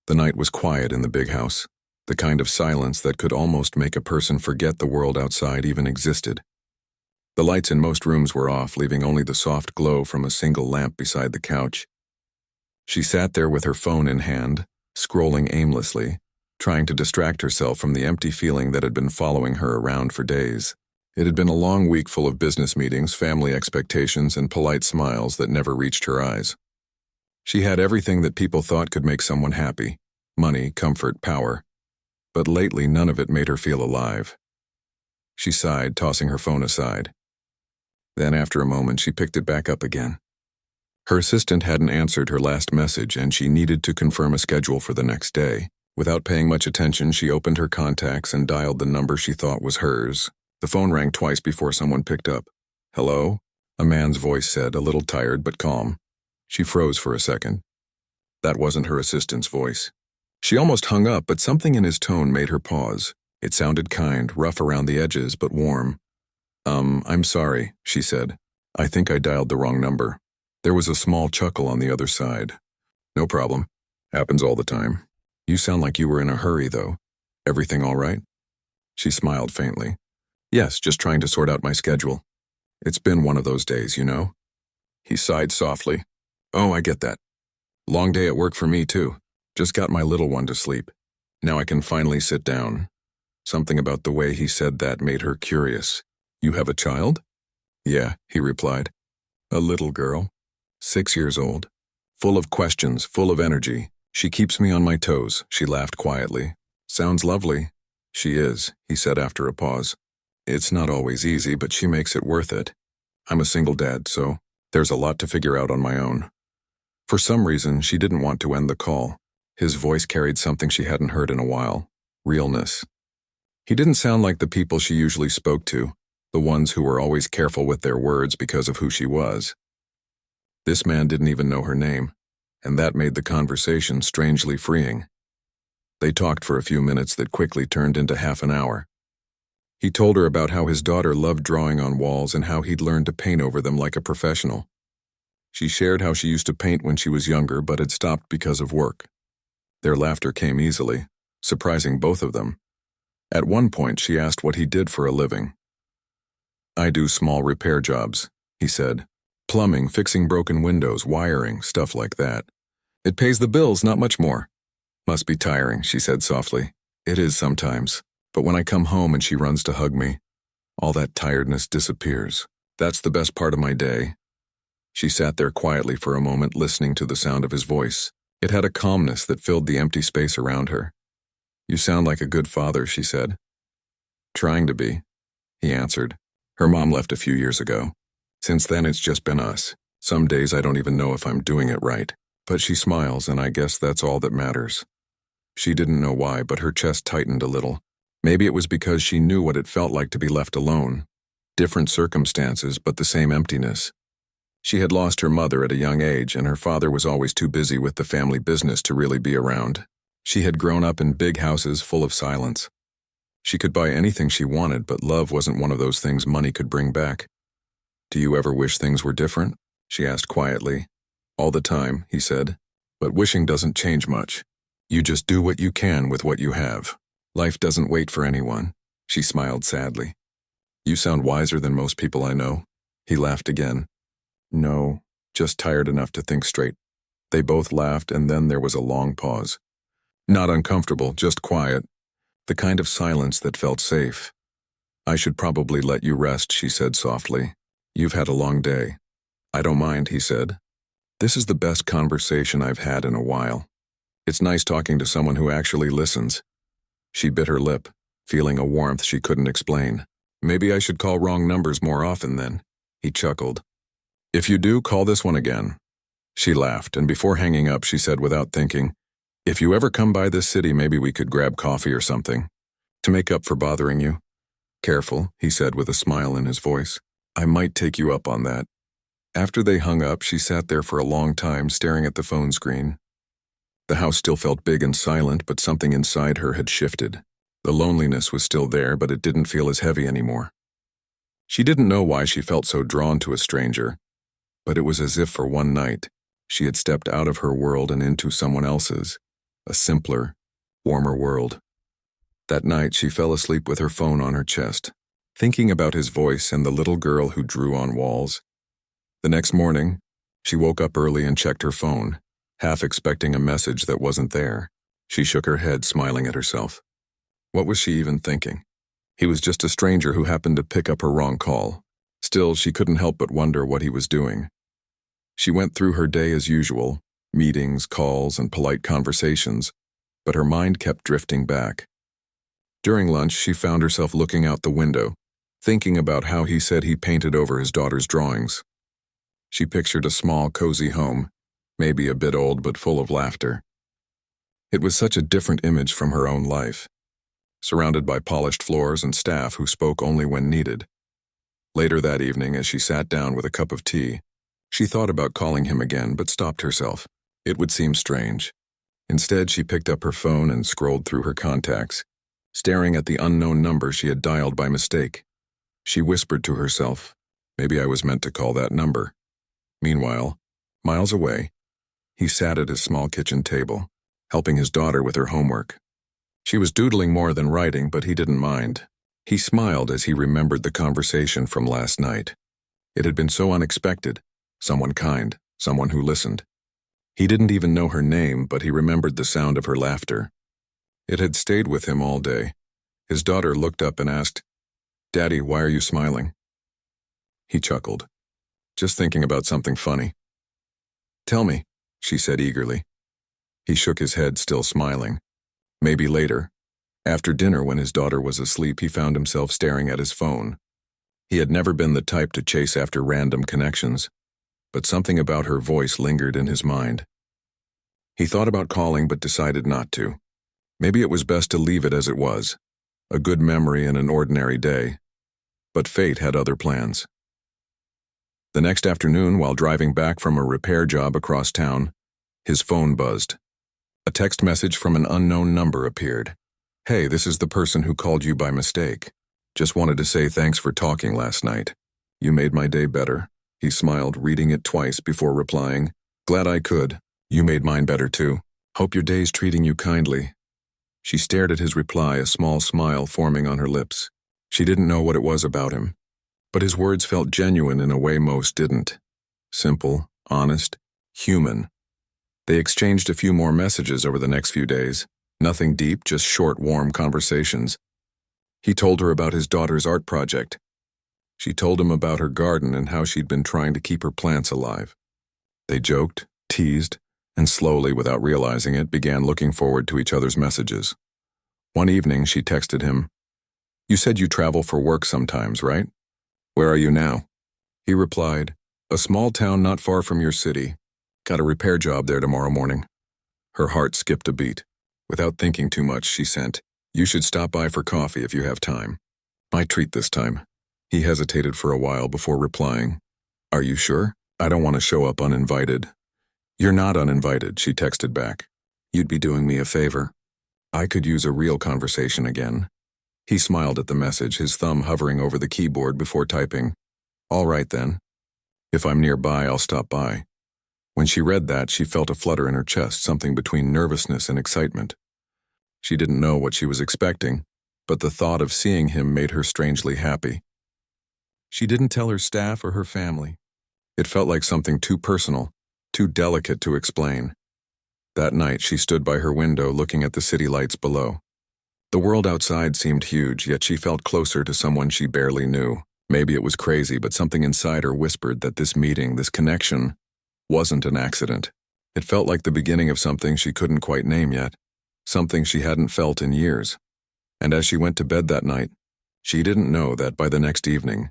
The night was quiet in the big house, the kind of silence that could almost make a person forget the world outside even existed. The lights in most rooms were off, leaving only the soft glow from a single lamp beside the couch. She sat there with her phone in hand, scrolling aimlessly, trying to distract herself from the empty feeling that had been following her around for days. It had been a long week full of business meetings, family expectations, and polite smiles that never reached her eyes. She had everything that people thought could make someone happy: money, comfort, power. But lately, none of it made her feel alive. She sighed, tossing her phone aside. Then, after a moment, she picked it back up again. Her assistant hadn't answered her last message, and she needed to confirm a schedule for the next day. Without paying much attention, she opened her contacts and dialed the number she thought was hers. The phone rang twice before someone picked up. "Hello?" a man's voice said, a little tired but calm. She froze for a second. That wasn't her assistant's voice. She almost hung up, but something in his tone made her pause. It sounded kind, rough around the edges, but warm. I'm sorry," she said. "I think I dialed the wrong number." There was a small chuckle on the other side. "No problem. Happens all the time. You sound like you were in a hurry, though. Everything all right?" She smiled faintly. "Yes, just trying to sort out my schedule. It's been one of those days, you know." He sighed softly. "Oh, I get that. Long day at work for me, too. Just got my little one to sleep. Now I can finally sit down." Something about the way he said that made her curious. "You have a child?" "Yeah," he replied. "A little girl. 6 years old. Full of questions, full of energy. She keeps me on my toes," she laughed quietly. "Sounds lovely." "She is," he said after a pause. "It's not always easy, but she makes it worth it. I'm a single dad, so there's a lot to figure out on my own." For some reason, she didn't want to end the call. His voice carried something she hadn't heard in a while: realness. He didn't sound like the people she usually spoke to, the ones who were always careful with their words because of who she was. This man didn't even know her name, and that made the conversation strangely freeing. They talked for a few minutes that quickly turned into half an hour. He told her about how his daughter loved drawing on walls and how he'd learned to paint over them like a professional. She shared how she used to paint when she was younger but had stopped because of work. Their laughter came easily, surprising both of them. At one point, she asked what he did for a living. "I do small repair jobs," he said. "Plumbing, fixing broken windows, wiring, stuff like that. It pays the bills, not much more." "Must be tiring," she said softly. "It is sometimes. But when I come home and she runs to hug me, all that tiredness disappears. That's the best part of my day." She sat there quietly for a moment, listening to the sound of his voice. It had a calmness that filled the empty space around her. "You sound like a good father," she said. "Trying to be," he answered. "Her mom left a few years ago. Since then, it's just been us. Some days I don't even know if I'm doing it right. But she smiles, and I guess that's all that matters." She didn't know why, but her chest tightened a little. Maybe it was because she knew what it felt like to be left alone. Different circumstances, but the same emptiness. She had lost her mother at a young age, and her father was always too busy with the family business to really be around. She had grown up in big houses full of silence. She could buy anything she wanted, but love wasn't one of those things money could bring back. "Do you ever wish things were different?" she asked quietly. "All the time," he said. "But wishing doesn't change much. You just do what you can with what you have. Life doesn't wait for anyone." She smiled sadly. "You sound wiser than most people I know." He laughed again. "No, just tired enough to think straight." They both laughed, and then there was a long pause. Not uncomfortable, just quiet. The kind of silence that felt safe. "I should probably let you rest," she said softly. "You've had a long day." "I don't mind," he said. "This is the best conversation I've had in a while. It's nice talking to someone who actually listens." She bit her lip, feeling a warmth she couldn't explain. "Maybe I should call wrong numbers more often then." He chuckled. "If you do, call this one again." She laughed, and before hanging up, she said without thinking, "If you ever come by this city, maybe we could grab coffee or something, to make up for bothering you." "Careful," he said with a smile in his voice. "I might take you up on that." After they hung up, she sat there for a long time, staring at the phone screen. The house still felt big and silent, but something inside her had shifted. The loneliness was still there, but it didn't feel as heavy anymore. She didn't know why she felt so drawn to a stranger, but it was as if for one night, she had stepped out of her world and into someone else's. a simpler, warmer world. That night, she fell asleep with her phone on her chest, thinking about his voice and the little girl who drew on walls. The next morning, she woke up early and checked her phone, half expecting a message that wasn't there. She shook her head, smiling at herself. What was she even thinking? He was just a stranger who happened to pick up her wrong call. Still, she couldn't help but wonder what he was doing. She went through her day as usual, meetings, calls, and polite conversations, but her mind kept drifting back. During lunch, she found herself looking out the window, thinking about how he said he painted over his daughter's drawings. She pictured a small, cozy home, maybe a bit old but full of laughter. It was such a different image from her own life, surrounded by polished floors and staff who spoke only when needed. Later that evening, as she sat down with a cup of tea, she thought about calling him again but stopped herself. It would seem strange. Instead, she picked up her phone and scrolled through her contacts, staring at the unknown number she had dialed by mistake. She whispered to herself, maybe I was meant to call that number. Meanwhile, miles away, he sat at his small kitchen table, helping his daughter with her homework. She was doodling more than writing, but he didn't mind. He smiled as he remembered the conversation from last night. It had been so unexpected, someone kind, someone who listened. He didn't even know her name, but he remembered the sound of her laughter. It had stayed with him all day. His daughter looked up and asked, "Daddy, why are you smiling?" He chuckled. "Just thinking about something funny." "Tell me," she said eagerly. He shook his head, still smiling. Maybe later. After dinner, when his daughter was asleep, he found himself staring at his phone. He had never been the type to chase after random connections, but something about her voice lingered in his mind. He thought about calling but decided not to. Maybe it was best to leave it as it was, a good memory in an ordinary day. But fate had other plans. The next afternoon, while driving back from a repair job across town, his phone buzzed. A text message from an unknown number appeared. "Hey, this is the person who called you by mistake. Just wanted to say thanks for talking last night. You made my day better." He smiled, reading it twice before replying, "Glad I could. You made mine better too. Hope your day's treating you kindly." She stared at his reply, a small smile forming on her lips. She didn't know what it was about him, but his words felt genuine in a way most didn't. Simple, honest, human. They exchanged a few more messages over the next few days. Nothing deep, just short, warm conversations. He told her about his daughter's art project. She told him about her garden and how she'd been trying to keep her plants alive. They joked, teased, and slowly, without realizing it, began looking forward to each other's messages. One evening, she texted him, "You said you travel for work sometimes, right? Where are you now?" He replied, "A small town not far from your city. Got a repair job there tomorrow morning." Her heart skipped a beat. Without thinking too much, she sent, "You should stop by for coffee if you have time. My treat this time." He hesitated for a while before replying, "Are you sure? I don't want to show up uninvited." "You're not uninvited," she texted back. "You'd be doing me a favor. I could use a real conversation again." He smiled at the message, his thumb hovering over the keyboard before typing, "All right then. If I'm nearby, I'll stop by." When she read that, she felt a flutter in her chest, something between nervousness and excitement. She didn't know what she was expecting, but the thought of seeing him made her strangely happy. She didn't tell her staff or her family. It felt like something too personal, too delicate to explain. That night, she stood by her window looking at the city lights below. The world outside seemed huge, yet she felt closer to someone she barely knew. Maybe it was crazy, but something inside her whispered that this meeting, this connection, wasn't an accident. It felt like the beginning of something she couldn't quite name yet, something she hadn't felt in years. And as she went to bed that night, she didn't know that by the next evening,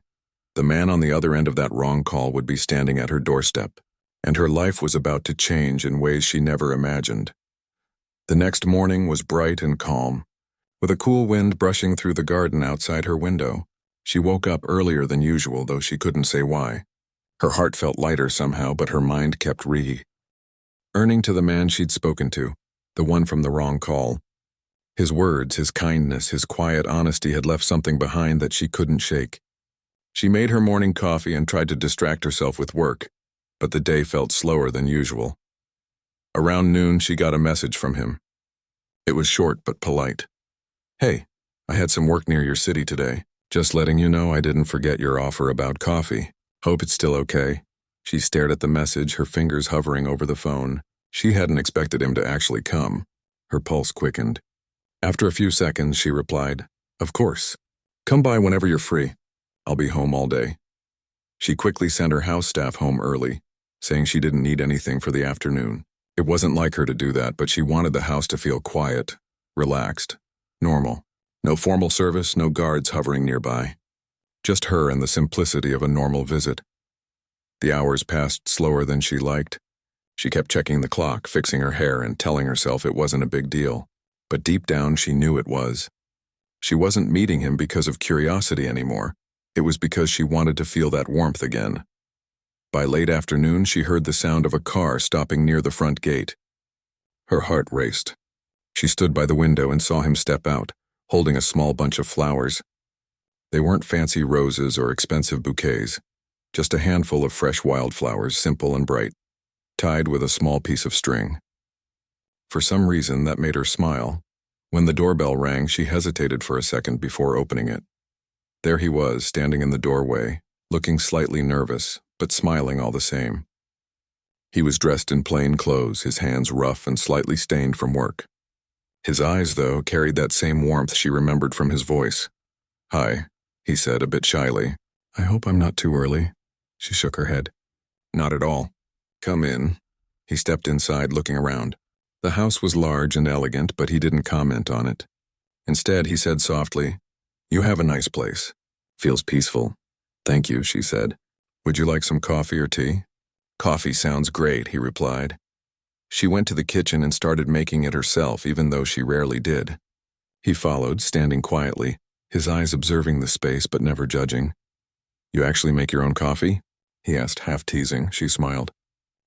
the man on the other end of that wrong call would be standing at her doorstep, and her life was about to change in ways she never imagined. The next morning was bright and calm. With a cool wind brushing through the garden outside her window, she woke up earlier than usual, though she couldn't say why. Her heart felt lighter somehow, but her mind kept returning to the man she'd spoken to, the one from the wrong call. His words, his kindness, his quiet honesty had left something behind that she couldn't shake. She made her morning coffee and tried to distract herself with work, but the day felt slower than usual. Around noon, she got a message from him. It was short but polite. Hey, I had some work near your city today. Just letting you know I didn't forget your offer about coffee. Hope it's still okay. She stared at the message, her fingers hovering over the phone. She hadn't expected him to actually come. Her pulse quickened. After a few seconds, she replied, "Of course. Come by whenever you're free. I'll be home all day." She quickly sent her house staff home early, saying she didn't need anything for the afternoon. It wasn't like her to do that, but she wanted the house to feel quiet, relaxed, normal. No formal service, no guards hovering nearby. Just her and the simplicity of a normal visit. The hours passed slower than she liked. She kept checking the clock, fixing her hair, and telling herself it wasn't a big deal. But deep down, she knew it was. She wasn't meeting him because of curiosity anymore. It was because she wanted to feel that warmth again. By late afternoon, she heard the sound of a car stopping near the front gate. Her heart raced. She stood by the window and saw him step out, holding a small bunch of flowers. They weren't fancy roses or expensive bouquets, just a handful of fresh wildflowers, simple and bright, tied with a small piece of string. For some reason, that made her smile. When the doorbell rang, she hesitated for a second before opening it. There he was, standing in the doorway, looking slightly nervous, but smiling all the same. He was dressed in plain clothes, his hands rough and slightly stained from work. His eyes, though, carried that same warmth she remembered from his voice. "Hi," he said a bit shyly. "I hope I'm not too early." She shook her head. "Not at all. Come in." He stepped inside, looking around. The house was large and elegant, but he didn't comment on it. Instead, he said softly, "You have a nice place. Feels peaceful." "Thank you," she said. "Would you like some coffee or tea?" "Coffee sounds great," he replied. She went to the kitchen and started making it herself, even though she rarely did. He followed, standing quietly, his eyes observing the space but never judging. "You actually make your own coffee?" he asked, half teasing. She smiled.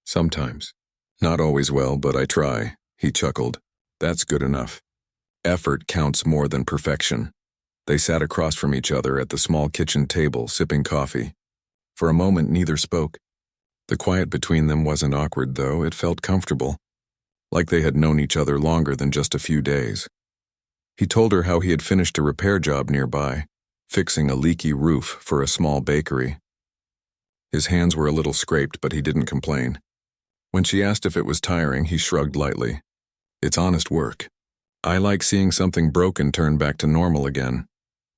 "Sometimes. Not always well, but I try," he chuckled. "That's good enough. Effort counts more than perfection." They sat across from each other at the small kitchen table, sipping coffee. For a moment, neither spoke. The quiet between them wasn't awkward, though. It felt comfortable, like they had known each other longer than just a few days. He told her how he had finished a repair job nearby, fixing a leaky roof for a small bakery. His hands were a little scraped, but he didn't complain. When she asked if it was tiring, he shrugged lightly. "It's honest work. I like seeing something broken turn back to normal again."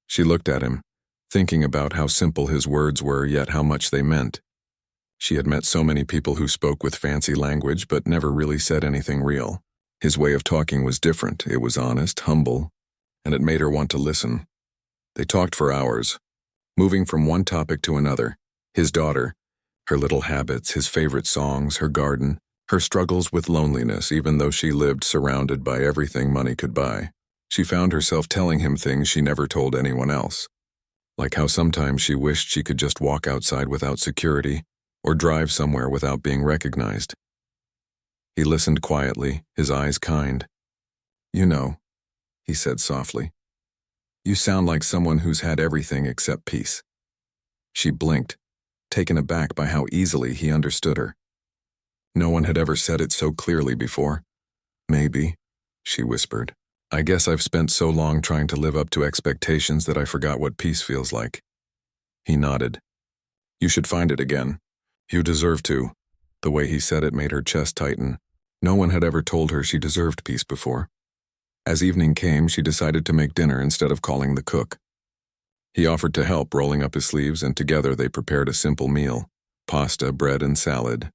She looked at him, thinking about how simple his words were, yet how much they meant. She had met so many people who spoke with fancy language but never really said anything real. His way of talking was different. It was honest, humble, and it made her want to listen. They talked for hours, moving from one topic to another. His daughter, her little habits, his favorite songs, her garden, her struggles with loneliness, even though she lived surrounded by everything money could buy. She found herself telling him things she never told anyone else, like how sometimes she wished she could just walk outside without security, or drive somewhere without being recognized. He listened quietly, his eyes kind. "You know," he said softly, "you sound like someone who's had everything except peace." She blinked, taken aback by how easily he understood her. No one had ever said it so clearly before. "Maybe," she whispered. "I guess I've spent so long trying to live up to expectations that I forgot what peace feels like." He nodded. "You should find it again. You deserve to." The way he said it made her chest tighten. No one had ever told her she deserved peace before. As evening came, she decided to make dinner instead of calling the cook. He offered to help, rolling up his sleeves, and together they prepared a simple meal: pasta, bread, and salad.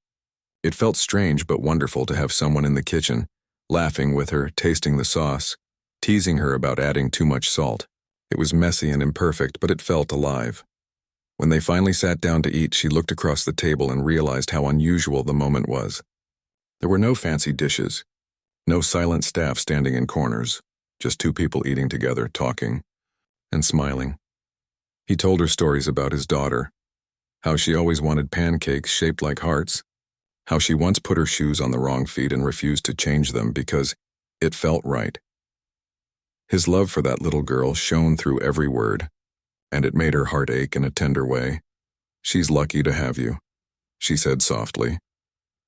It felt strange but wonderful to have someone in the kitchen, laughing with her, tasting the sauce, teasing her about adding too much salt. It was messy and imperfect, but it felt alive. When they finally sat down to eat, she looked across the table and realized how unusual the moment was. There were no fancy dishes, no silent staff standing in corners, just two people eating together, talking, and smiling. He told her stories about his daughter, how she always wanted pancakes shaped like hearts, how she once put her shoes on the wrong feet and refused to change them because it felt right. His love for that little girl shone through every word, and it made her heart ache in a tender way. "She's lucky to have you," she said softly.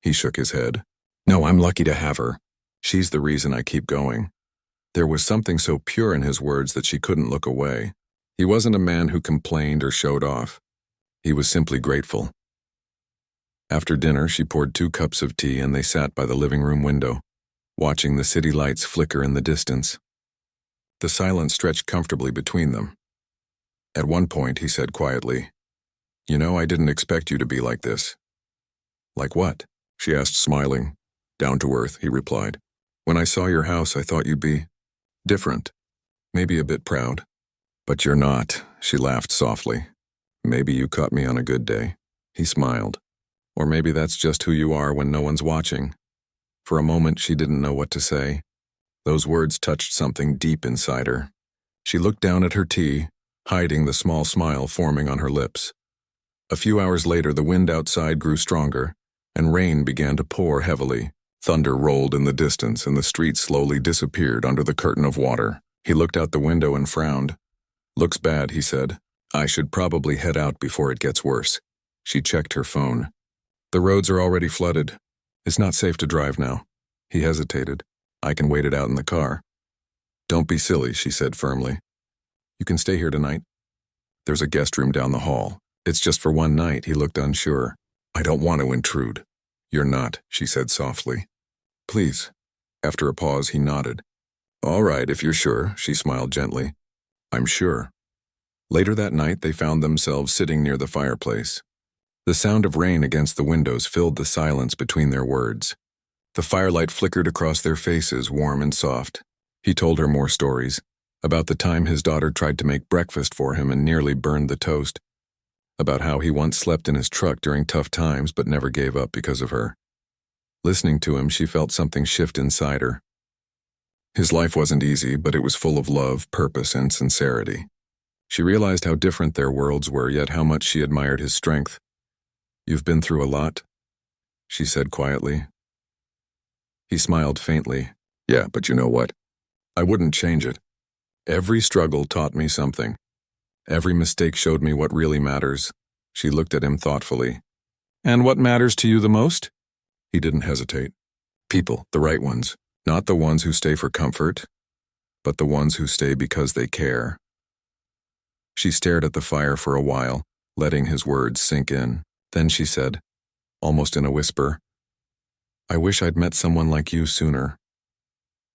He shook his head. "No, I'm lucky to have her. She's the reason I keep going." There was something so pure in his words that she couldn't look away. He wasn't a man who complained or showed off. He was simply grateful. After dinner, she poured 2 cups of tea and they sat by the living room window, watching the city lights flicker in the distance. The silence stretched comfortably between them. At one point, he said quietly, "You know, I didn't expect you to be like this." "Like what?" she asked, smiling. "Down to earth," he replied. "When I saw your house, I thought you'd be different, maybe a bit proud. But you're not," she laughed softly. "Maybe you caught me on a good day." He smiled. "Or maybe that's just who you are when no one's watching." For a moment, she didn't know what to say. Those words touched something deep inside her. She looked down at her tea, hiding the small smile forming on her lips. A few hours later, the wind outside grew stronger, and rain began to pour heavily. Thunder rolled in the distance, and the street slowly disappeared under the curtain of water. He looked out the window and frowned. "Looks bad," he said. "I should probably head out before it gets worse." She checked her phone. "The roads are already flooded. It's not safe to drive now." He hesitated. "I can wait it out in the car." "Don't be silly," she said firmly. "You can stay here tonight. There's a guest room down the hall. It's just for one night." He looked unsure. "I don't want to intrude." "You're not," she said softly. "Please." After a pause, he nodded. "All right, if you're sure," she smiled gently. "I'm sure." Later that night, they found themselves sitting near the fireplace. The sound of rain against the windows filled the silence between their words. The firelight flickered across their faces, warm and soft. He told her more stories, about the time his daughter tried to make breakfast for him and nearly burned the toast, about how he once slept in his truck during tough times but never gave up because of her. Listening to him, she felt something shift inside her. His life wasn't easy, but it was full of love, purpose, and sincerity. She realized how different their worlds were, yet how much she admired his strength. "You've been through a lot," she said quietly. He smiled faintly. "Yeah, but you know what? I wouldn't change it. Every struggle taught me something. Every mistake showed me what really matters." She looked at him thoughtfully. "And what matters to you the most?" He didn't hesitate. "People, the right ones. Not the ones who stay for comfort, but the ones who stay because they care." She stared at the fire for a while, letting his words sink in. Then she said, almost in a whisper, "I wish I'd met someone like you sooner."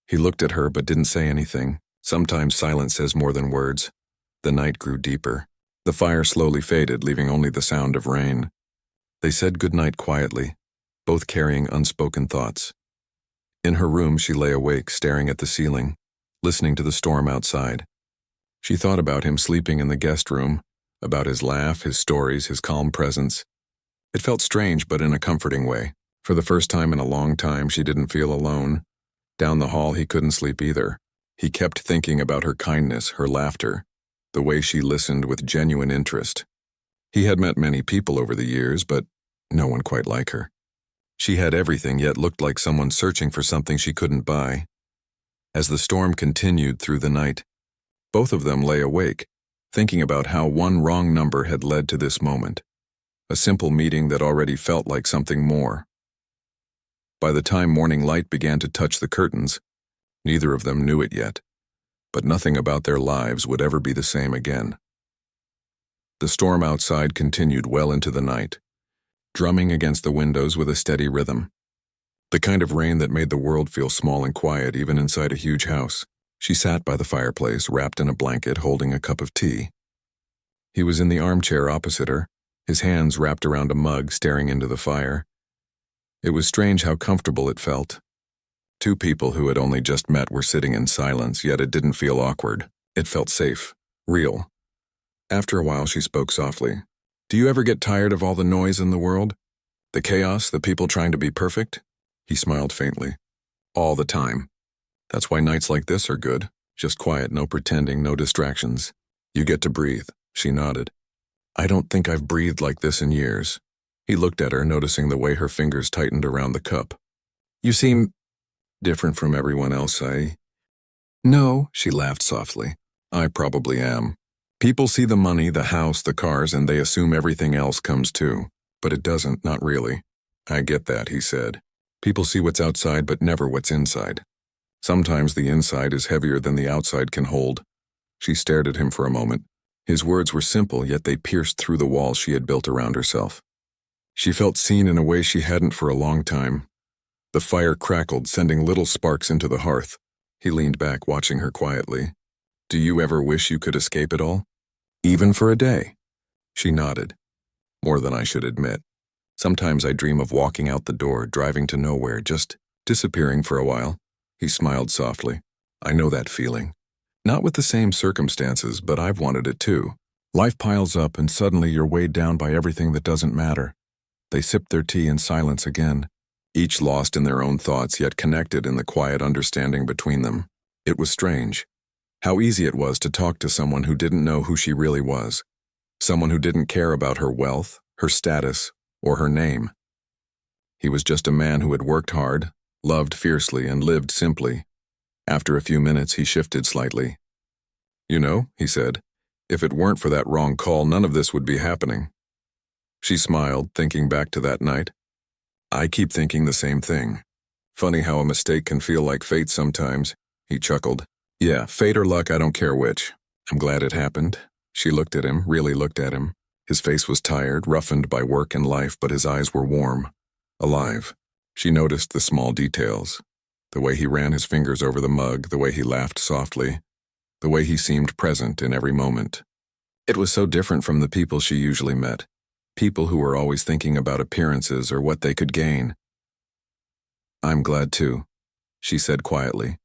He looked at her but didn't say anything. Sometimes silence says more than words. The night grew deeper. The fire slowly faded, leaving only the sound of rain. They said goodnight quietly, both carrying unspoken thoughts. In her room, she lay awake, staring at the ceiling, listening to the storm outside. She thought about him sleeping in the guest room, about his laugh, his stories, his calm presence. It felt strange, but in a comforting way. For the first time in a long time, she didn't feel alone. Down the hall, he couldn't sleep either. He kept thinking about her kindness, her laughter, the way she listened with genuine interest. He had met many people over the years, but no one quite like her. She had everything, yet looked like someone searching for something she couldn't buy. As the storm continued through the night, both of them lay awake, thinking about how one wrong number had led to this moment. A simple meeting that already felt like something more. By the time morning light began to touch the curtains, neither of them knew it yet, but nothing about their lives would ever be the same again. The storm outside continued well into the night, drumming against the windows with a steady rhythm. The kind of rain that made the world feel small and quiet even inside a huge house. She sat by the fireplace, wrapped in a blanket, holding a cup of tea. He was in the armchair opposite her, his hands wrapped around a mug, staring into the fire. It was strange how comfortable it felt. Two people who had only just met were sitting in silence, yet it didn't feel awkward. It felt safe, real. After a while, she spoke softly. "Do you ever get tired of all the noise in the world? The chaos, the people trying to be perfect?" He smiled faintly. "All the time. That's why nights like this are good. Just quiet, no pretending, no distractions. You get to breathe." She nodded. "I don't think I've breathed like this in years." He looked at her, noticing the way her fingers tightened around the cup. "You seem different from everyone else, No," she laughed softly. "I probably am. People see the money, the house, the cars, and they assume everything else comes too. But it doesn't, not really." "I get that," he said. "People see what's outside but never what's inside. Sometimes the inside is heavier than the outside can hold. She stared at him for a moment. His words were simple, yet they pierced through the walls she had built around herself. She felt seen in a way she hadn't for a long time. The fire crackled, sending little sparks into the hearth. He leaned back, watching her quietly. "Do you ever wish you could escape it all? Even for a day?" She nodded. "More than I should admit. Sometimes I dream of walking out the door, driving to nowhere, just disappearing for a while." He smiled softly. "I know that feeling. Not with the same circumstances, but I've wanted it too. Life piles up and suddenly you're weighed down by everything that doesn't matter." They sipped their tea in silence again, each lost in their own thoughts, yet connected in the quiet understanding between them. It was strange. How easy it was to talk to someone who didn't know who she really was. Someone who didn't care about her wealth, her status, or her name. He was just a man who had worked hard, loved fiercely, and lived simply. After a few minutes, he shifted slightly. "You know," he said, "if it weren't for that wrong call, none of this would be happening." She smiled, thinking back to that night. "I keep thinking the same thing. Funny how a mistake can feel like fate sometimes." He chuckled. "Yeah, fate or luck, I don't care which. I'm glad it happened." She looked at him, really looked at him. His face was tired, roughened by work and life, but his eyes were warm, alive. She noticed the small details. The way he ran his fingers over the mug, the way he laughed softly, the way he seemed present in every moment. It was so different from the people she usually met. People who were always thinking about appearances or what they could gain. "I'm glad too," she said quietly.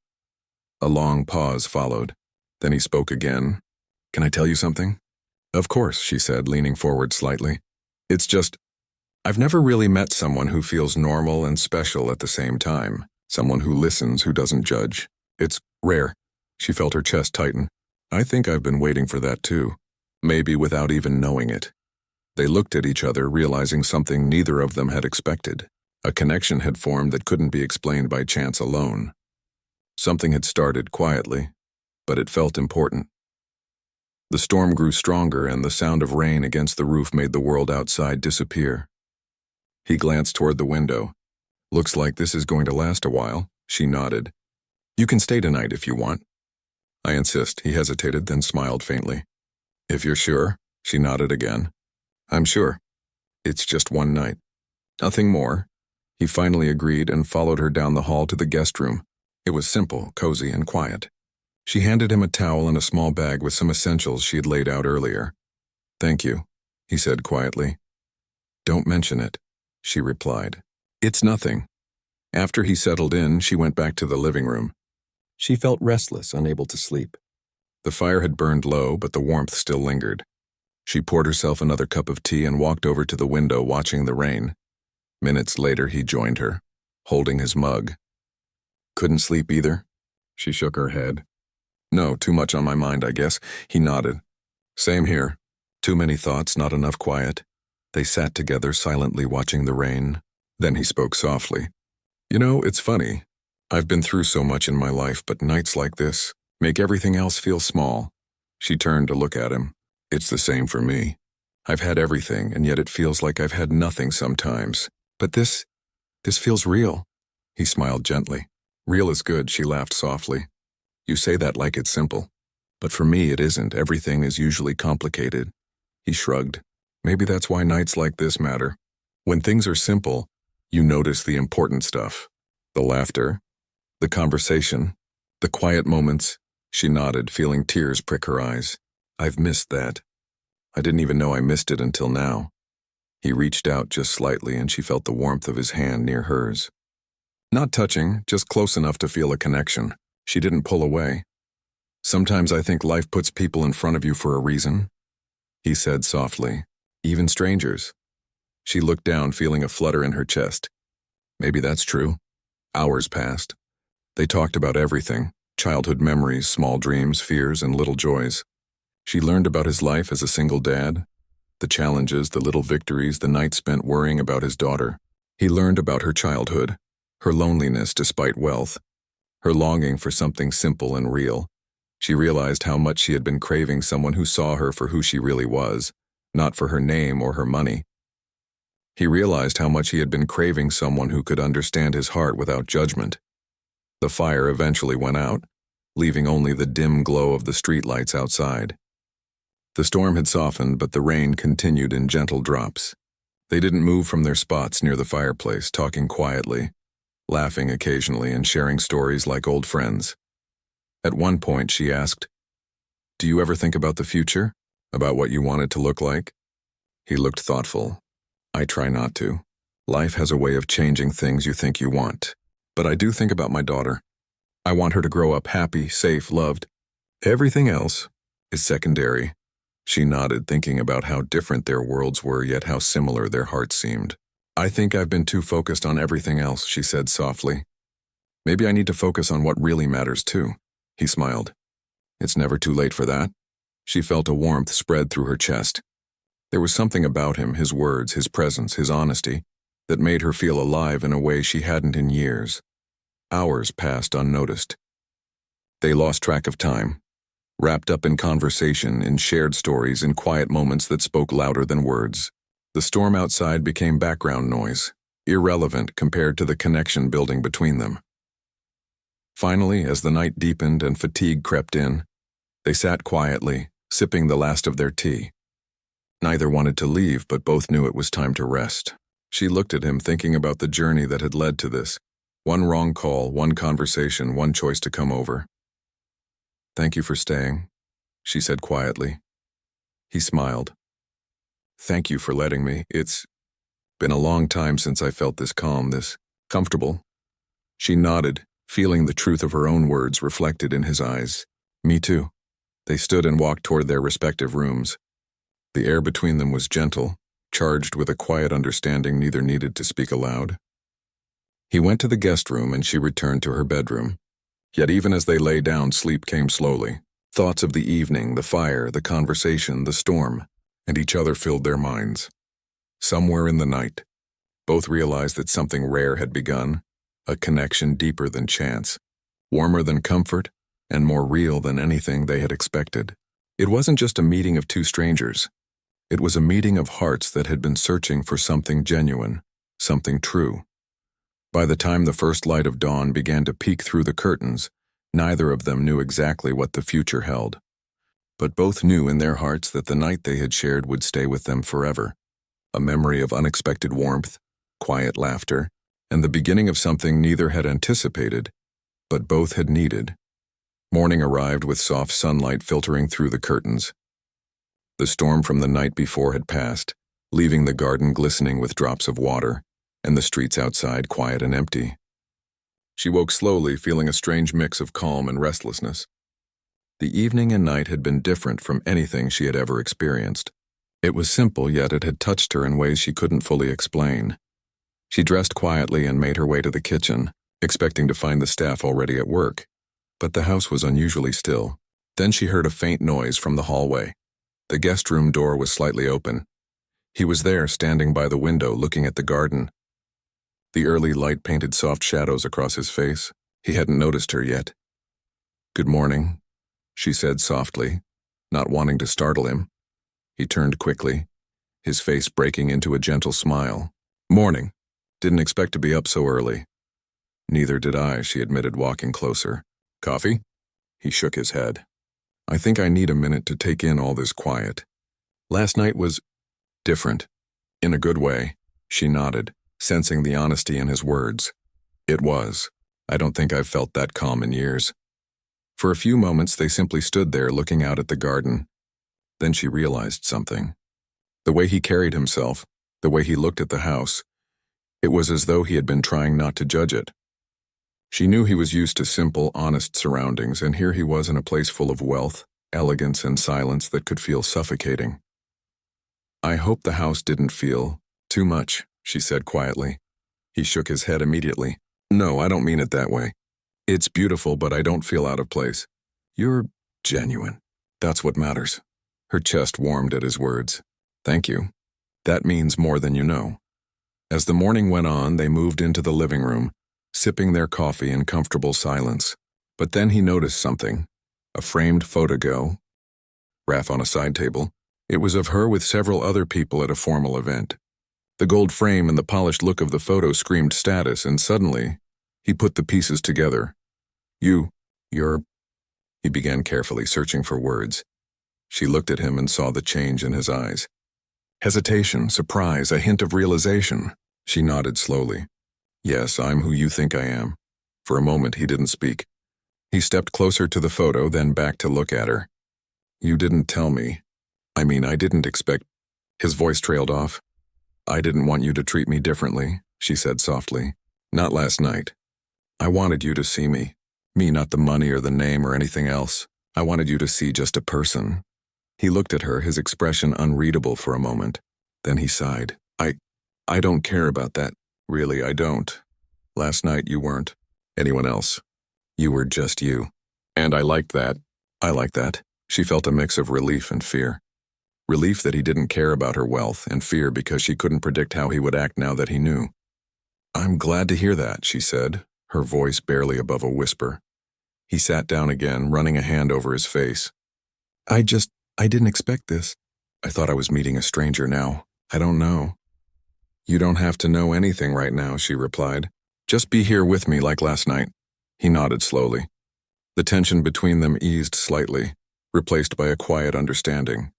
A long pause followed. Then he spoke again. "Can I tell you something?" "Of course," she said, leaning forward slightly. "It's just, I've never really met someone who feels normal and special at the same time. Someone who listens, who doesn't judge. It's rare." She felt her chest tighten. "I think I've been waiting for that too. Maybe without even knowing it." They looked at each other, realizing something neither of them had expected. A connection had formed that couldn't be explained by chance alone. Something had started quietly, but it felt important. The storm grew stronger, and the sound of rain against the roof made the world outside disappear. He glanced toward the window. "Looks like this is going to last a while." She nodded. "You can stay tonight if you want." "I insist." He hesitated, then smiled faintly. "If you're sure." She nodded again. "I'm sure. It's just one night. Nothing more." He finally agreed and followed her down the hall to the guest room. It was simple, cozy, and quiet. She handed him a towel and a small bag with some essentials she had laid out earlier. "Thank you," he said quietly. "Don't mention it," she replied. "It's nothing." After he settled in, she went back to the living room. She felt restless, unable to sleep. The fire had burned low, but the warmth still lingered. She poured herself another cup of tea and walked over to the window, watching the rain. Minutes later, he joined her, holding his mug. "Couldn't sleep either?" She shook her head. "No, too much on my mind, I guess." He nodded. "Same here. Too many thoughts, not enough quiet." They sat together, silently watching the rain. Then he spoke softly. "You know, it's funny. I've been through so much in my life, but nights like this make everything else feel small." She turned to look at him. "It's the same for me. I've had everything, and yet it feels like I've had nothing sometimes. But this feels real." He smiled gently. "Real is good," she laughed softly. "You say that like it's simple. But for me, it isn't. Everything is usually complicated." He shrugged. "Maybe that's why nights like this matter. When things are simple, you notice the important stuff. The laughter, the conversation, the quiet moments." She nodded, feeling tears prick her eyes. "I've missed that. I didn't even know I missed it until now." He reached out just slightly, and she felt the warmth of his hand near hers. Not touching, just close enough to feel a connection. She didn't pull away. "Sometimes I think life puts people in front of you for a reason," he said softly. "Even strangers." She looked down, feeling a flutter in her chest. Maybe that's true. Hours passed. They talked about everything: childhood memories, small dreams, fears, and little joys. She learned about his life as a single dad, the challenges, the little victories, the nights spent worrying about his daughter. He learned about her childhood, her loneliness despite wealth, her longing for something simple and real. She realized how much she had been craving someone who saw her for who she really was, not for her name or her money. He realized how much he had been craving someone who could understand his heart without judgment. The fire eventually went out, leaving only the dim glow of the streetlights outside. The storm had softened, but the rain continued in gentle drops. They didn't move from their spots near the fireplace, talking quietly, laughing occasionally and sharing stories like old friends. At one point, she asked, "Do you ever think about the future? About what you want it to look like?" He looked thoughtful. "I try not to. Life has a way of changing things you think you want. But I do think about my daughter. I want her to grow up happy, safe, loved. Everything else is secondary." She nodded, thinking about how different their worlds were, yet how similar their hearts seemed. "I think I've been too focused on everything else," she said softly. "Maybe I need to focus on what really matters too." He smiled. "It's never too late for that." She felt a warmth spread through her chest. There was something about him, his words, his presence, his honesty, that made her feel alive in a way she hadn't in years. Hours passed unnoticed. They lost track of time, wrapped up in conversation, in shared stories, in quiet moments that spoke louder than words. The storm outside became background noise, irrelevant compared to the connection building between them. Finally, as the night deepened and fatigue crept in, they sat quietly, sipping the last of their tea. Neither wanted to leave, but both knew it was time to rest. She looked at him, thinking about the journey that had led to this. One wrong call, one conversation, one choice to come over. "Thank you for staying," she said quietly. He smiled. "Thank you for letting me. It's been a long time since I felt this calm, this comfortable." She nodded, feeling the truth of her own words reflected in his eyes. "Me too." They stood and walked toward their respective rooms. The air between them was gentle, charged with a quiet understanding neither needed to speak aloud. He went to the guest room and she returned to her bedroom. Yet even as they lay down, sleep came slowly. Thoughts of the evening, the fire, the conversation, the storm, and each other filled their minds. Somewhere in the night, both realized that something rare had begun, a connection deeper than chance, warmer than comfort, and more real than anything they had expected. It wasn't just a meeting of two strangers. It was a meeting of hearts that had been searching for something genuine, something true. By the time the first light of dawn began to peek through the curtains, neither of them knew exactly what the future held. But both knew in their hearts that the night they had shared would stay with them forever. A memory of unexpected warmth, quiet laughter, and the beginning of something neither had anticipated, but both had needed. Morning arrived with soft sunlight filtering through the curtains. The storm from the night before had passed, leaving the garden glistening with drops of water, and the streets outside quiet and empty. She woke slowly, feeling a strange mix of calm and restlessness. The evening and night had been different from anything she had ever experienced. It was simple, yet it had touched her in ways she couldn't fully explain. She dressed quietly and made her way to the kitchen, expecting to find the staff already at work. But the house was unusually still. Then she heard a faint noise from the hallway. The guest room door was slightly open. He was there, standing by the window, looking at the garden. The early light painted soft shadows across his face. He hadn't noticed her yet. "Good morning," she said softly, not wanting to startle him. He turned quickly, his face breaking into a gentle smile. "Morning. Didn't expect to be up so early." "Neither did I," she admitted, walking closer. "Coffee?" He shook his head. "I think I need a minute to take in all this quiet. Last night was different. In a good way." She nodded, sensing the honesty in his words. "It was. I don't think I've felt that calm in years." For a few moments they simply stood there looking out at the garden. Then she realized something. The way he carried himself, the way he looked at the house, it was as though he had been trying not to judge it. She knew he was used to simple, honest surroundings, and here he was in a place full of wealth, elegance, and silence that could feel suffocating. "I hope the house didn't feel too much," she said quietly. He shook his head immediately. "No, I don't mean it that way. It's beautiful, but I don't feel out of place. You're genuine. That's what matters." Her chest warmed at his words. "Thank you. That means more than you know." As the morning went on, they moved into the living room, sipping their coffee in comfortable silence. But then he noticed something. A framed photo on a side table. It was of her with several other people at a formal event. The gold frame and the polished look of the photo screamed status, and suddenly, he put the pieces together. You're. He began carefully, searching for words. She looked at him and saw the change in his eyes. Hesitation, surprise, a hint of realization. She nodded slowly. Yes, I'm who you think I am. For a moment, he didn't speak. He stepped closer to the photo, then back to look at her. You didn't tell me. I didn't expect. His voice trailed off. I didn't want you to treat me differently, she said softly. Not last night. I wanted you to see me. Me, not the money or the name or anything else. I wanted you to see just a person. He looked at her, his expression unreadable for a moment. Then he sighed. I don't care about that. Really, I don't. Last night you weren't anyone else. You were just you. And I liked that. I liked that. She felt a mix of relief and fear. Relief that he didn't care about her wealth, and fear because she couldn't predict how he would act now that he knew. I'm glad to hear that, she said, her voice barely above a whisper. He sat down again, running a hand over his face. I didn't expect this. I thought I was meeting a stranger now. I don't know. You don't have to know anything right now, she replied. Just be here with me like last night. He nodded slowly. The tension between them eased slightly, replaced by a quiet understanding.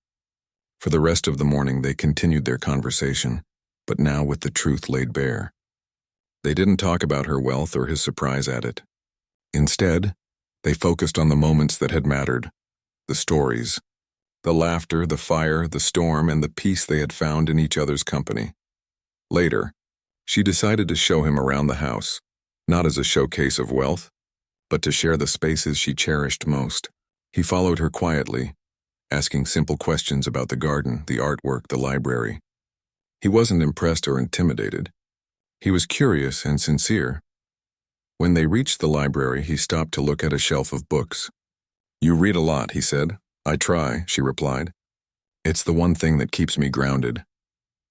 For the rest of the morning, they continued their conversation, but now with the truth laid bare. They didn't talk about her wealth or his surprise at it. Instead, they focused on the moments that had mattered, the stories, the laughter, the fire, the storm, and the peace they had found in each other's company. Later, she decided to show him around the house, not as a showcase of wealth, but to share the spaces she cherished most. He followed her quietly, asking simple questions about the garden, the artwork, the library. He wasn't impressed or intimidated. He was curious and sincere. When they reached the library, he stopped to look at a shelf of books. You read a lot, he said. I try, she replied. It's the one thing that keeps me grounded.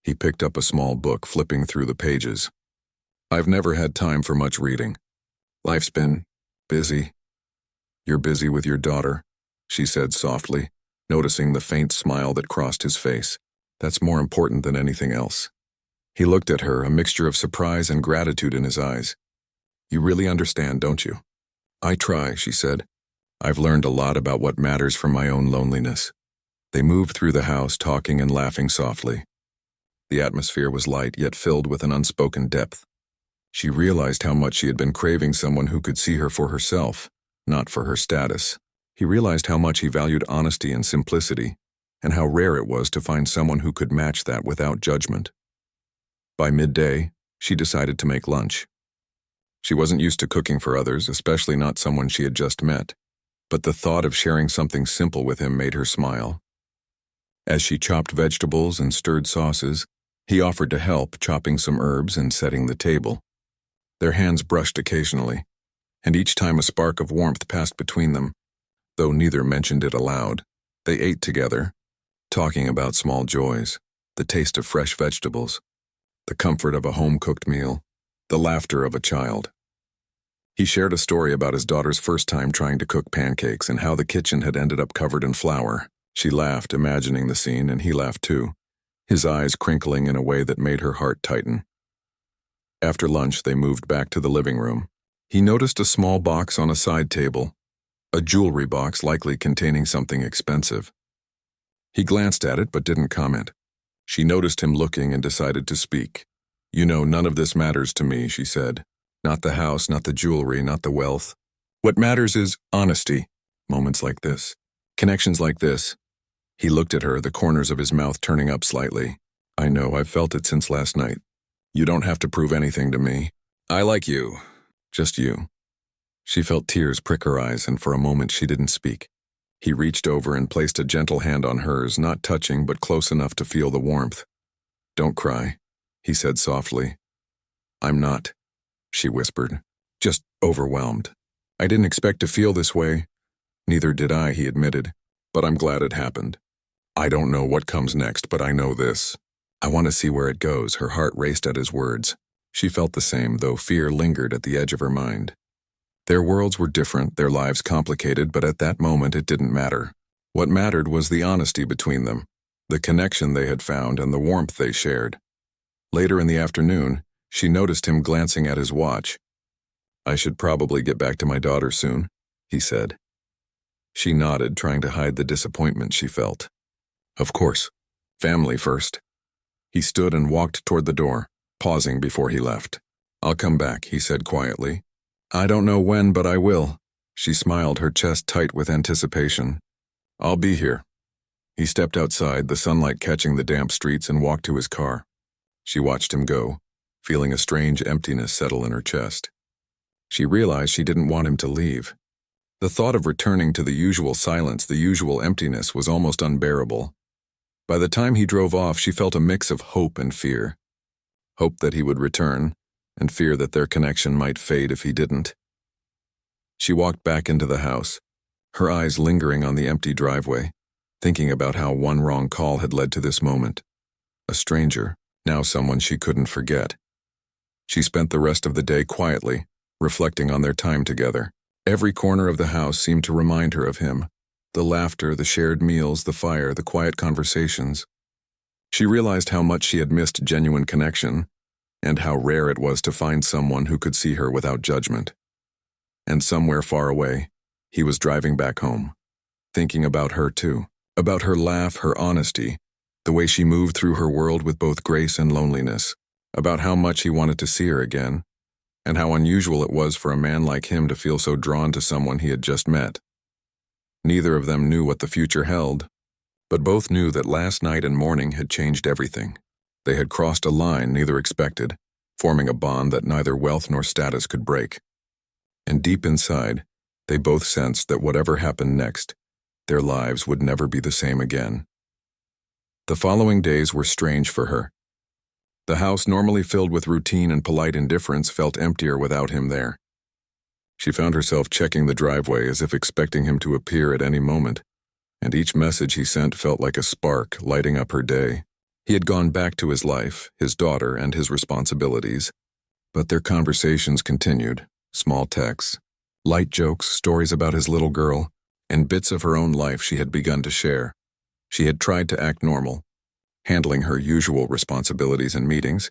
He picked up a small book, flipping through the pages. I've never had time for much reading. Life's been busy. You're busy with your daughter, she said softly, noticing the faint smile that crossed his face. That's more important than anything else. He looked at her, a mixture of surprise and gratitude in his eyes. You really understand, don't you? I try, she said. I've learned a lot about what matters from my own loneliness. They moved through the house, talking and laughing softly. The atmosphere was light, yet filled with an unspoken depth. She realized how much she had been craving someone who could see her for herself, not for her status. He realized how much he valued honesty and simplicity, and how rare it was to find someone who could match that without judgment. By midday, she decided to make lunch. She wasn't used to cooking for others, especially not someone she had just met, but the thought of sharing something simple with him made her smile. As she chopped vegetables and stirred sauces, he offered to help, chopping some herbs and setting the table. Their hands brushed occasionally, and each time a spark of warmth passed between them, though neither mentioned it aloud. They ate together, talking about small joys, the taste of fresh vegetables, the comfort of a home-cooked meal, the laughter of a child. He shared a story about his daughter's first time trying to cook pancakes and how the kitchen had ended up covered in flour. She laughed, imagining the scene, and he laughed too, his eyes crinkling in a way that made her heart tighten. After lunch, they moved back to the living room. He noticed a small box on a side table, a jewelry box likely containing something expensive. He glanced at it but didn't comment. She noticed him looking and decided to speak. You know, none of this matters to me, she said. Not the house, not the jewelry, not the wealth. What matters is honesty. Moments like this. Connections like this. He looked at her, the corners of his mouth turning up slightly. I know, I've felt it since last night. You don't have to prove anything to me. I like you. Just you. She felt tears prick her eyes, and for a moment she didn't speak. He reached over and placed a gentle hand on hers, not touching but close enough to feel the warmth. Don't cry, he said softly. I'm not, she whispered, just overwhelmed. I didn't expect to feel this way. Neither did I, he admitted, but I'm glad it happened. I don't know what comes next, but I know this. I want to see where it goes. Her heart raced at his words. She felt the same, though fear lingered at the edge of her mind. Their worlds were different, their lives complicated, but at that moment it didn't matter. What mattered was the honesty between them, the connection they had found, and the warmth they shared. Later in the afternoon, she noticed him glancing at his watch. I should probably get back to my daughter soon, he said. She nodded, trying to hide the disappointment she felt. Of course. Family first. He stood and walked toward the door, pausing before he left. I'll come back, he said quietly. I don't know when, but I will. She smiled, her chest tight with anticipation. I'll be here. He stepped outside, the sunlight catching the damp streets, and walked to his car. She watched him go, feeling a strange emptiness settle in her chest. She realized she didn't want him to leave. The thought of returning to the usual silence, the usual emptiness, was almost unbearable. By the time he drove off, she felt a mix of hope and fear. Hope that he would return, and fear that their connection might fade if he didn't. She walked back into the house, her eyes lingering on the empty driveway, thinking about how one wrong call had led to this moment. A stranger, now someone she couldn't forget. She spent the rest of the day quietly, reflecting on their time together. Every corner of the house seemed to remind her of him. The laughter, the shared meals, the fire, the quiet conversations. She realized how much she had missed genuine connection, and how rare it was to find someone who could see her without judgment. And somewhere far away, he was driving back home, thinking about her too, about her laugh, her honesty, the way she moved through her world with both grace and loneliness, about how much he wanted to see her again, and how unusual it was for a man like him to feel so drawn to someone he had just met. Neither of them knew what the future held, but both knew that last night and morning had changed everything. They had crossed a line neither expected, forming a bond that neither wealth nor status could break. And deep inside, they both sensed that whatever happened next, their lives would never be the same again. The following days were strange for her. The house, normally filled with routine and polite indifference, felt emptier without him there. She found herself checking the driveway as if expecting him to appear at any moment, and each message he sent felt like a spark lighting up her day. He had gone back to his life, his daughter, and his responsibilities, but their conversations continued, small texts, light jokes, stories about his little girl, and bits of her own life she had begun to share. She had tried to act normal, handling her usual responsibilities and meetings,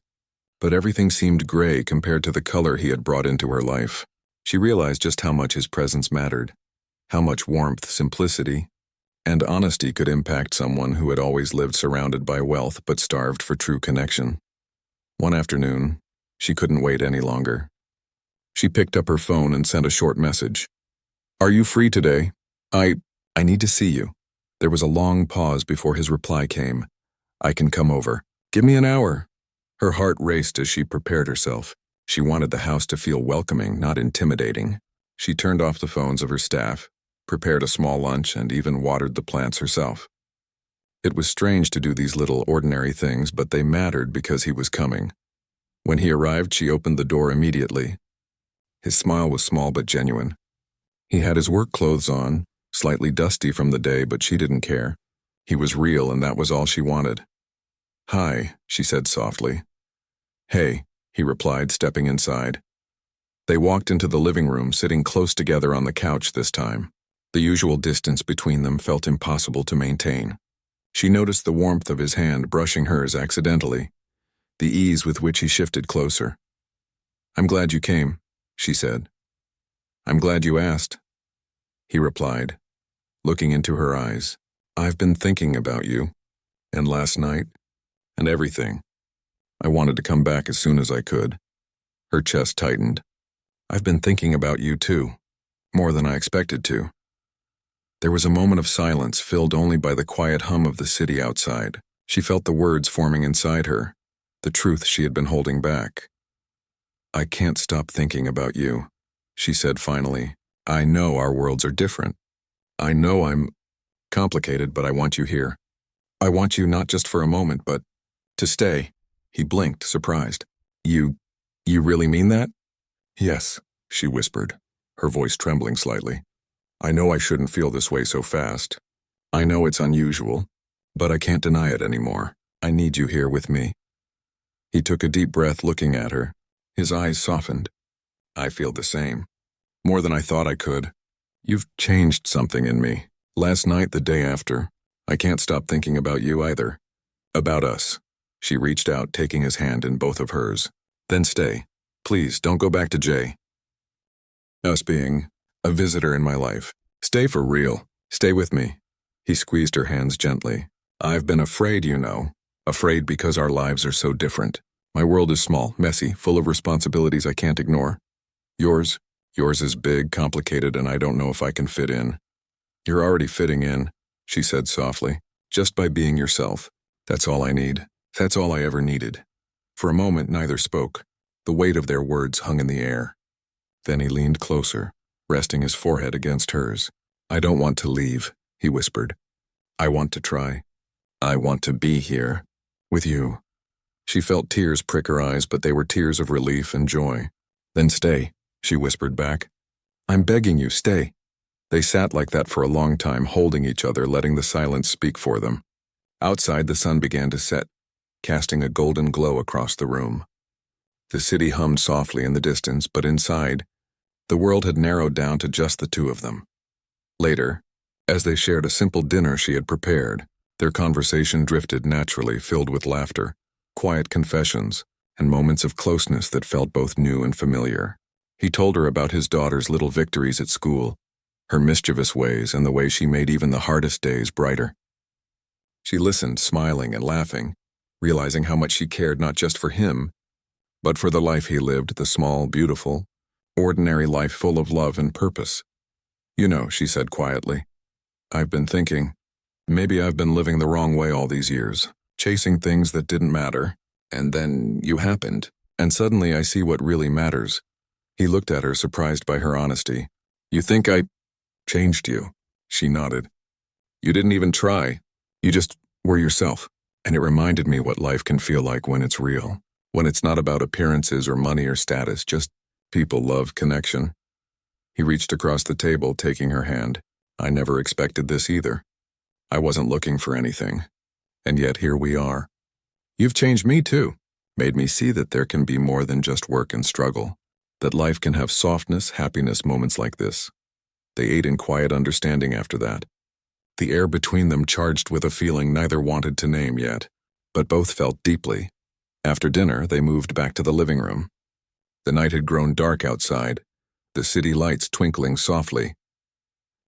but everything seemed gray compared to the color he had brought into her life. She realized just how much his presence mattered, how much warmth, simplicity, and honesty could impact someone who had always lived surrounded by wealth but starved for true connection. One afternoon, she couldn't wait any longer. She picked up her phone and sent a short message. Are you free today? I need to see you. There was a long pause before his reply came. I can come over. Give me an hour. Her heart raced as she prepared herself. She wanted the house to feel welcoming, not intimidating. She turned off the phones of her staff, prepared a small lunch, and even watered the plants herself. It was strange to do these little ordinary things, but they mattered because he was coming. When he arrived, she opened the door immediately. His smile was small but genuine. He had his work clothes on, slightly dusty from the day, but she didn't care. He was real, and that was all she wanted. Hi, she said softly. Hey, he replied, stepping inside. They walked into the living room, sitting close together on the couch this time. The usual distance between them felt impossible to maintain. She noticed the warmth of his hand brushing hers accidentally, the ease with which he shifted closer. I'm glad you came, she said. I'm glad you asked, he replied, looking into her eyes. I've been thinking about you, and last night, and everything. I wanted to come back as soon as I could. Her chest tightened. I've been thinking about you too, more than I expected to. There was a moment of silence filled only by the quiet hum of the city outside. She felt the words forming inside her, the truth she had been holding back. I can't stop thinking about you, she said finally. I know our worlds are different. I know I'm complicated, but I want you here. I want you not just for a moment, but to stay. He blinked, surprised. You really mean that? Yes, she whispered, her voice trembling slightly. I know I shouldn't feel this way so fast. I know it's unusual, but I can't deny it anymore. I need you here with me. He took a deep breath, looking at her. His eyes softened. I feel the same. More than I thought I could. You've changed something in me. Last night, the day after, I can't stop thinking about you either. About us. She reached out, taking his hand in both of hers. Then stay. Please, don't go back to Jay. Us being a visitor in my life. Stay for real. Stay with me. He squeezed her hands gently. I've been afraid, you know. Afraid because our lives are so different. My world is small, messy, full of responsibilities I can't ignore. Yours is big, complicated, and I don't know if I can fit in. You're already fitting in, she said softly. Just by being yourself. That's all I need. That's all I ever needed. For a moment, neither spoke. The weight of their words hung in the air. Then he leaned closer, resting his forehead against hers. I don't want to leave, he whispered. I want to try. I want to be here. With you. She felt tears prick her eyes, but they were tears of relief and joy. Then stay, she whispered back. I'm begging you, stay. They sat like that for a long time, holding each other, letting the silence speak for them. Outside, the sun began to set, casting a golden glow across the room. The city hummed softly in the distance, but inside, the world had narrowed down to just the two of them. Later, as they shared a simple dinner she had prepared, their conversation drifted naturally, filled with laughter, quiet confessions, and moments of closeness that felt both new and familiar. He told her about his daughter's little victories at school, her mischievous ways, and the way she made even the hardest days brighter. She listened, smiling and laughing, realizing how much she cared not just for him, but for the life he lived, the small, beautiful, ordinary life full of love and purpose. You know, she said quietly, I've been thinking, maybe I've been living the wrong way all these years, chasing things that didn't matter, and then you happened, and suddenly I see what really matters. He looked at her, surprised by her honesty. You think I changed you? She nodded. You didn't even try. You just were yourself. And it reminded me what life can feel like when it's real. When it's not about appearances or money or status, just people, love, connection. He reached across the table, taking her hand. I never expected this either. I wasn't looking for anything. And yet here we are. You've changed me too. Made me see that there can be more than just work and struggle. That life can have softness, happiness, moments like this. They ate in quiet understanding after that. The air between them charged with a feeling neither wanted to name yet, but both felt deeply. After dinner, they moved back to the living room. The night had grown dark outside, the city lights twinkling softly.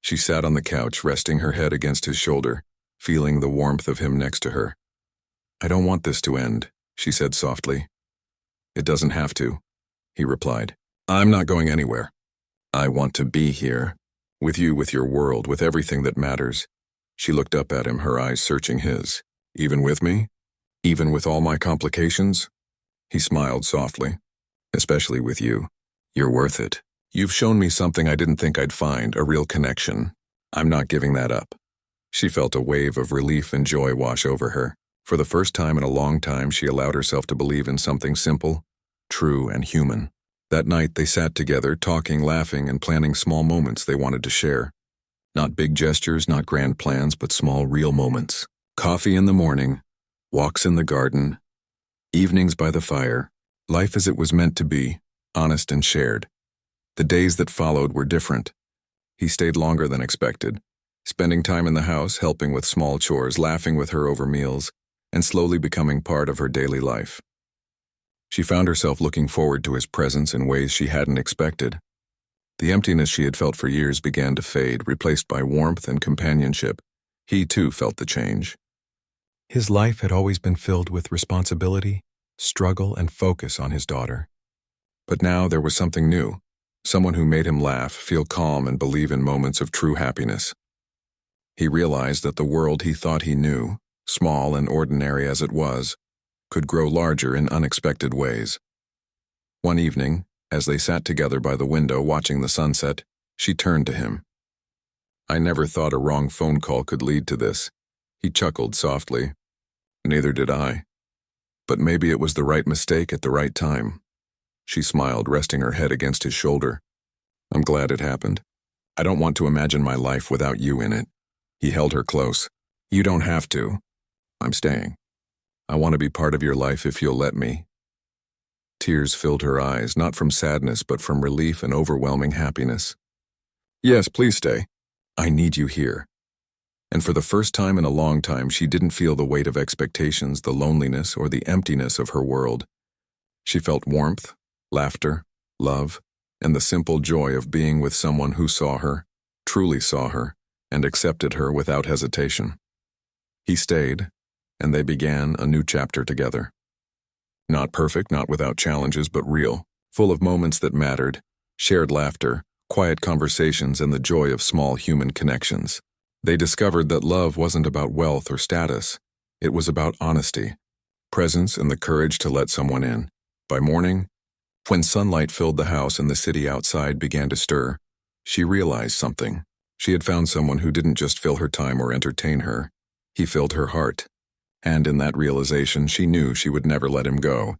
She sat on the couch, resting her head against his shoulder, feeling the warmth of him next to her. I don't want this to end, she said softly. It doesn't have to, he replied. I'm not going anywhere. I want to be here, with you, with your world, with everything that matters. She looked up at him, her eyes searching his. Even with me? Even with all my complications? He smiled softly. Especially with you. You're worth it. You've shown me something I didn't think I'd find, a real connection. I'm not giving that up. She felt a wave of relief and joy wash over her. For the first time in a long time, she allowed herself to believe in something simple, true, and human. That night, they sat together, talking, laughing, and planning small moments they wanted to share. Not big gestures, not grand plans, but small, real moments. Coffee in the morning, walks in the garden, evenings by the fire, life as it was meant to be, honest and shared. The days that followed were different. He stayed longer than expected, spending time in the house, helping with small chores, laughing with her over meals, and slowly becoming part of her daily life. She found herself looking forward to his presence in ways she hadn't expected. The emptiness she had felt for years began to fade, replaced by warmth and companionship. He, too, felt the change. His life had always been filled with responsibility, struggle, and focus on his daughter. But now there was something new, someone who made him laugh, feel calm, and believe in moments of true happiness. He realized that the world he thought he knew, small and ordinary as it was, could grow larger in unexpected ways. One evening, as they sat together by the window watching the sunset, she turned to him. I never thought a wrong phone call could lead to this. He chuckled softly. Neither did I. But maybe it was the right mistake at the right time. She smiled, resting her head against his shoulder. I'm glad it happened. I don't want to imagine my life without you in it. He held her close. You don't have to. I'm staying. I want to be part of your life if you'll let me. Tears filled her eyes, not from sadness but from relief and overwhelming happiness. Yes, please stay. I need you here. And for the first time in a long time, she didn't feel the weight of expectations, the loneliness, or the emptiness of her world. She felt warmth, laughter, love, and the simple joy of being with someone who saw her, truly saw her, and accepted her without hesitation. He stayed, and they began a new chapter together. Not perfect, not without challenges, but real, full of moments that mattered, shared laughter, quiet conversations, and the joy of small human connections. They discovered that love wasn't about wealth or status. It was about honesty, presence, and the courage to let someone in. By morning, when sunlight filled the house and the city outside began to stir, she realized something. She had found someone who didn't just fill her time or entertain her. He filled her heart. And in that realization, she knew she would never let him go.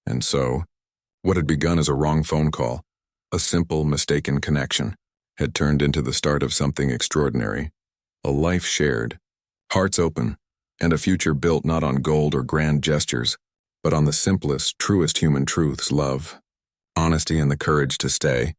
And so, what had begun as a wrong phone call, a simple, mistaken connection, had turned into the start of something extraordinary. A life shared, hearts open, and a future built not on gold or grand gestures, but on the simplest, truest human truths: love, honesty, and the courage to stay.